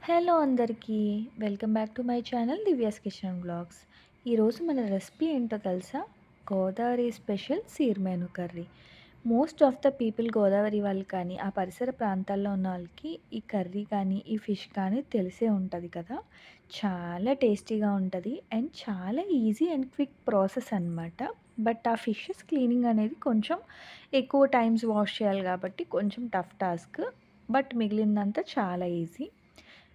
Hello అందరికీ. Welcome back to my channel Divya's kitchen vlogs. ఈరోజు మన రెసిపీ ఏంటో తెలుసా? గోదావరి స్పెషల్ సీర్‌మెను curry. Most of the people Godavari వాళ్ళు కానీ, ఆ పరిసర ప్రాంతాల్లో ఉన్న వాళ్ళకి ఈ కర్రీ కానీ, ఈ ఫిష్ కానీ తెలిసే ఉంటది కదా! చాలా టేస్టీగా ఉంటది. అండ్ చాలా ఈజీ అండ్ క్విక్ ప్రాసెస్ అనమాట. బట్ ఆ ఫిషెస్ క్లీనింగ్ అనేది కొంచెం ఎక్కువ టైమ్స్ వాష్ చేయాలి కాబట్టి కొంచెం టఫ్ టాస్క్. బట్ మిగిలిందంతా చాలా ఈజీ.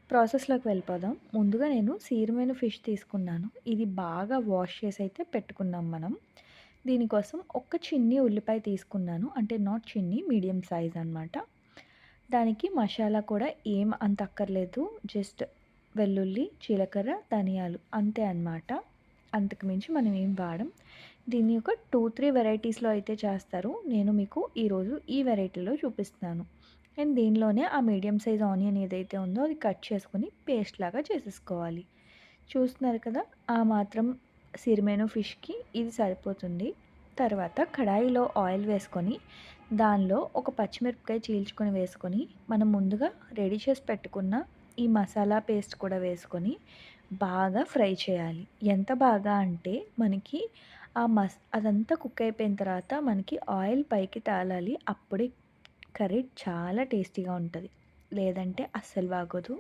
ప్రాసెస్‌లోకి వెళ్ళిపోదాం. ముందుగా నేను సీరమైన ఫిష్ తీసుకున్నాను. ఇది బాగా వాష్ చేసి అయితే పెట్టుకున్నాం మనం. దీనికోసం ఒక చిన్ని ఉల్లిపాయ తీసుకున్నాను. అంటే నాట్ చిన్ని, మీడియం సైజ్ అనమాట. దానికి మసాలా కూడా ఏం అంత అక్కర్లేదు. జస్ట్ వెల్లుల్లి, జీలకర్ర, ధనియాలు అంతే అనమాట. అంతకు మించి మనం ఏం వాడం. దీన్ని ఒక 2, 3 వెరైటీస్‌లో అయితే చేస్తారు. నేను మీకు ఈరోజు ఈ వెరైటీలో చూపిస్తున్నాను. అండ్ దీనిలోనే ఆ మీడియం సైజ్ ఆనియన్ ఏదైతే ఉందో అది కట్ చేసుకొని పేస్ట్ లాగా చేసేసుకోవాలి. చూస్తున్నారు కదా! ఆ మాత్రం సిరిమేను ఫిష్‌కి ఇది సరిపోతుంది. తర్వాత కడాయిలో ఆయిల్ వేసుకొని, దానిలో ఒక పచ్చిమిరపకాయ చీల్చుకొని వేసుకొని, మనం ముందుగా రెడీ చేసి పెట్టుకున్న ఈ మసాలా పేస్ట్ కూడా వేసుకొని, బాగా ఫ్రై చేయాలి. ఎంత బాగా అంటే మనకి అదంతా కుక్ అయిపోయిన తర్వాత మనకి ఆయిల్ పైకి తేలాలి. అప్పుడే కర్రీ చాలా టేస్టీగా ఉంటది. లేదంటే అస్సలు బాగోదు.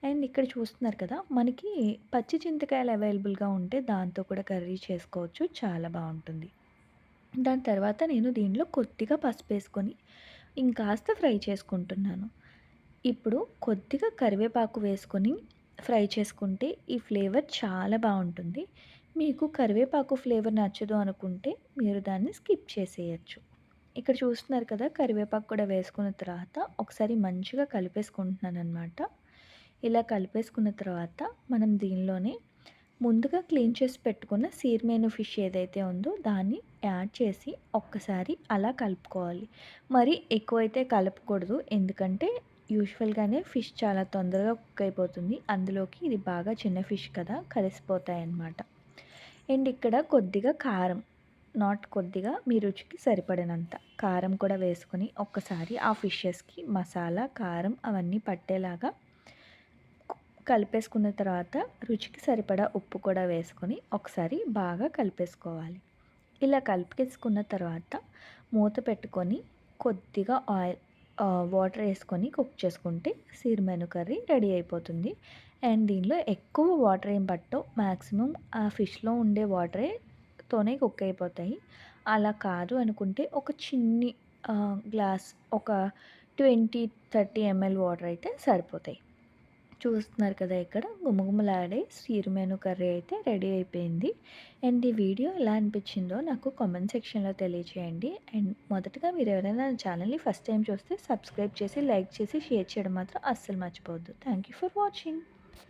అండ్ ఇక్కడ చూస్తున్నారు కదా! మనకి పచ్చి చింతకాయలు అవైలబుల్‌గా ఉంటే దాంతో కూడా కర్రీ చేసుకోవచ్చు. చాలా బావుంటుంది. దాని తర్వాత నేను దీనిలో కొద్దిగా పసుపేసుకొని ఇంకాస్త ఫ్రై చేసుకుంటున్నాను. ఇప్పుడు కొద్దిగా కరివేపాకు వేసుకొని ఫ్రై చేసుకుంటే ఈ ఫ్లేవర్ చాలా బావుంటుంది. మీకు కరివేపాకు ఫ్లేవర్ నచ్చదు అనుకుంటే మీరు దాన్ని స్కిప్ చేసేయొచ్చు. ఇక్కడ చూస్తున్నారు కదా! కరివేపాకు కూడా వేసుకున్న తర్వాత ఒకసారి మంచిగా కలిపేసుకుంటున్నాననమాట. ఇలా కలిపేసుకున్న తర్వాత మనం దీనిలోనే ముందుగా క్లీన్ చేసి పెట్టుకున్న సీర్‌మెను ఫిష్ ఏదైతే ఉందో దాన్ని యాడ్ చేసి ఒక్కసారి అలా కలుపుకోవాలి. మరి ఎక్కువైతే కలపకూడదు. ఎందుకంటే యూజువల్‌గానే ఫిష్ చాలా తొందరగా కుక్ అయిపోతుంది. అందులోకి ఇది బాగా చిన్న ఫిష్ కదా! కలిసిపోతాయన్నమాట. అండ్ ఇక్కడ కొద్దిగా కారం, నాట్ కొద్దిగా మీ రుచికి సరిపడినంత కారం కూడా వేసుకొని ఒక్కసారి ఆ ఫిషెస్‌కి మసాలా, కారం అవన్నీ పట్టేలాగా కలిపేసుకున్న తర్వాత రుచికి సరిపడా ఉప్పు కూడా వేసుకొని ఒకసారి బాగా కలిపేసుకోవాలి. ఇలా కలిపేసుకున్న తర్వాత మూత పెట్టుకొని కొద్దిగా వాటర్ వేసుకొని కుక్ చేసుకుంటే సీర్‌మెను కర్రీ రెడీ అయిపోతుంది. అండ్ దీనిలో ఎక్కువ వాటర్ ఏం పట్టవు. మాక్సిమం ఆ ఫిష్‌లో ఉండే వాటరే తోనే కుక్ అయిపోతాయి. అలా కాదు అనుకుంటే ఒక చిన్ని గ్లాస్ ఒక 20, 30 ఎంఎల్ వాటర్ అయితే సరిపోతాయి. చూస్తున్నారు కదా! ఇక్కడ గుమగుమలాడే సీర‌మెను కర్రీ అయితే రెడీ అయిపోయింది. అండ్ ఈ వీడియో ఎలా అనిపించిందో నాకు కామెంట్ సెక్షన్‌లో తెలియచేయండి. అండ్ మొదటగా మీరు ఎవరైనా నా ఛానల్‌ని ఫస్ట్ టైమ్ చూస్తే సబ్స్క్రైబ్ చేసి, లైక్ చేసి, షేర్ చేయడం మాత్రం అస్సలు మర్చిపోవద్దు. Thank you for watching.